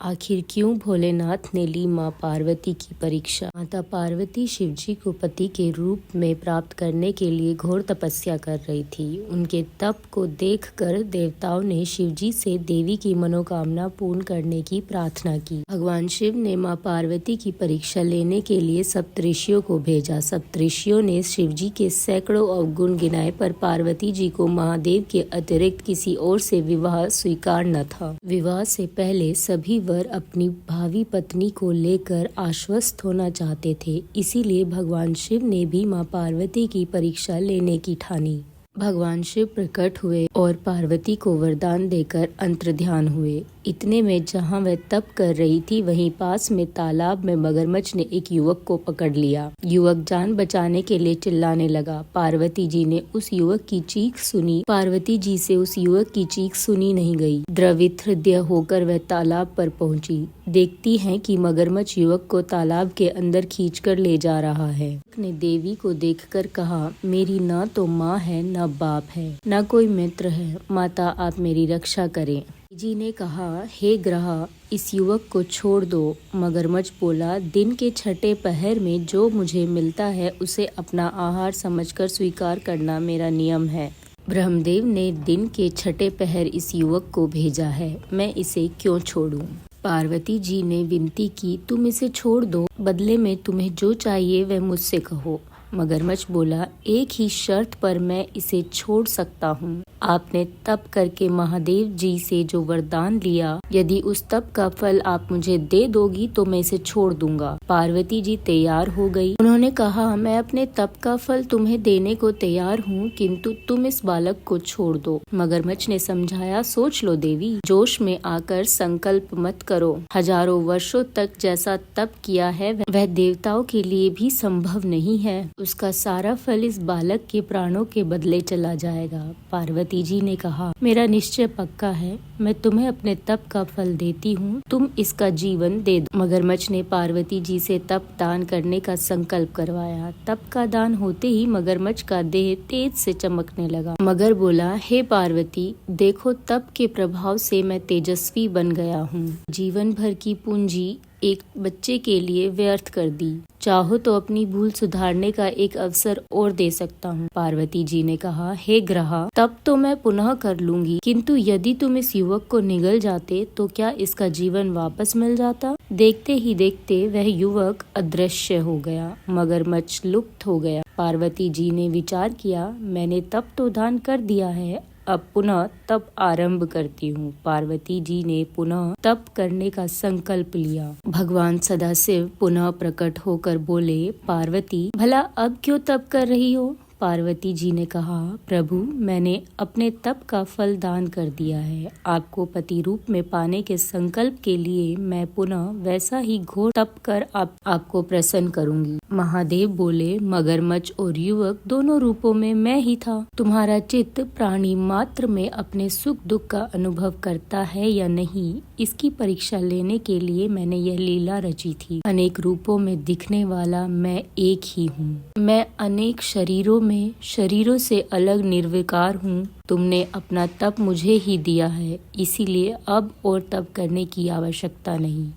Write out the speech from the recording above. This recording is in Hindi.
आखिर क्यों भोलेनाथ ने ली मां पार्वती की परीक्षा। माता पार्वती शिवजी को पति के रूप में प्राप्त करने के लिए घोर तपस्या कर रही थी। उनके तप को देखकर देवताओं ने शिवजी से देवी की मनोकामना पूर्ण करने की प्रार्थना की। भगवान शिव ने मां पार्वती की परीक्षा लेने के लिए सप्तऋषियों को भेजा। सप्तऋषियों ने शिवजी के सैकड़ों अवगुण गिनाए, पर पार्वती जी को महादेव के अतिरिक्त किसी और से विवाह स्वीकार न था। विवाह से पहले सभी वर अपनी भावी पत्नी को लेकर आश्वस्त होना चाहते थे, इसीलिए भगवान शिव ने भी मां पार्वती की परीक्षा लेने की ठानी। भगवान शिव प्रकट हुए और पार्वती को वरदान देकर अंतर्ध्यान हुए। इतने में जहां वह तप कर रही थी, वहीं पास में तालाब में मगरमच्छ ने एक युवक को पकड़ लिया। युवक जान बचाने के लिए चिल्लाने लगा। पार्वती जी ने उस युवक की चीख सुनी। पार्वती जी से उस युवक की चीख सुनी नहीं गई। द्रवित हृदय होकर वह तालाब पर पहुंची। देखती हैं कि मगरमच्छ युवक को तालाब के अंदर खींचकर ले जा रहा है। युवक ने देवी को देखकर कहा, मेरी न तो माँ है, न बाप है, न कोई मित्र है। माता, आप मेरी रक्षा करें। जी ने कहा, हे ग्रह, इस युवक को छोड़ दो। मगरमच्छ बोला, दिन के छठे पहर में जो मुझे मिलता है उसे अपना आहार समझकर स्वीकार करना मेरा नियम है। ब्रह्मदेव ने दिन के छठे पहर इस युवक को भेजा है, मैं इसे क्यों छोड़ूं? पार्वती जी ने विनती की, तुम इसे छोड़ दो, बदले में तुम्हें जो चाहिए वह मुझसे कहो। मगरमच्छ बोला, एक ही शर्त पर मैं इसे छोड़ सकता हूँ। आपने तप करके महादेव जी से जो वरदान लिया, यदि उस तप का फल आप मुझे दे दोगी तो मैं इसे छोड़ दूंगा। पार्वती जी तैयार हो गई। उन्होंने कहा, मैं अपने तप का फल तुम्हें देने को तैयार हूँ, किंतु तुम इस बालक को छोड़ दो। मगरमच्छ ने समझाया, सोच लो देवी, जोश में आकर संकल्प मत करो। हजारों वर्षों तक जैसा तप किया है वह देवताओं के लिए भी संभव नहीं है। उसका सारा फल इस बालक के प्राणों के बदले चला जाएगा। पार्वती जी ने कहा, मेरा निश्चय पक्का है, मैं तुम्हें अपने तप का फल देती हूँ, तुम इसका जीवन दे दो। मगरमच्छ ने पार्वती जी से तप दान करने का संकल्प करवाया। तप का दान होते ही मगरमच्छ का देह तेज से चमकने लगा। मगर बोला, हे पार्वती, देखो तप के प्रभाव से मैं तेजस्वी बन गया हूँ। जीवन भर की पूंजी एक बच्चे के लिए व्यर्थ कर दी। चाहो तो अपनी भूल सुधारने का एक अवसर और दे सकता हूँ। पार्वती जी ने कहा, हे ग्रह, तब तो मैं पुनः कर लूंगी, किंतु यदि तुम इस युवक को निगल जाते तो क्या इसका जीवन वापस मिल जाता? देखते ही देखते वह युवक अदृश्य हो गया। मगरमच्छ लुप्त हो गया। पार्वती जी ने विचार किया, मैंने तप तो दान कर दिया है, अब पुनः तप आरंभ करती हूँ। पार्वती जी ने पुनः तप करने का संकल्प लिया। भगवान सदाशिव पुनः प्रकट होकर बोले, पार्वती, भला अब क्यों तप कर रही हो? पार्वती जी ने कहा, प्रभु, मैंने अपने तप का फल दान कर दिया है। आपको पति रूप में पाने के संकल्प के लिए मैं पुनः वैसा ही घोर तप कर आपको प्रसन्न करूंगी। महादेव बोले, मगरमच्छ और युवक दोनों रूपों में मैं ही था। तुम्हारा चित्त प्राणी मात्र में अपने सुख दुख का अनुभव करता है या नहीं, इसकी परीक्षा लेने के लिए मैंने यह लीला रची थी। अनेक रूपों में दिखने वाला मैं एक ही हूँ। मैं अनेक शरीरों से अलग निर्विकार हूँ। तुमने अपना तप मुझे ही दिया है, इसीलिए अब और तप करने की आवश्यकता नहीं।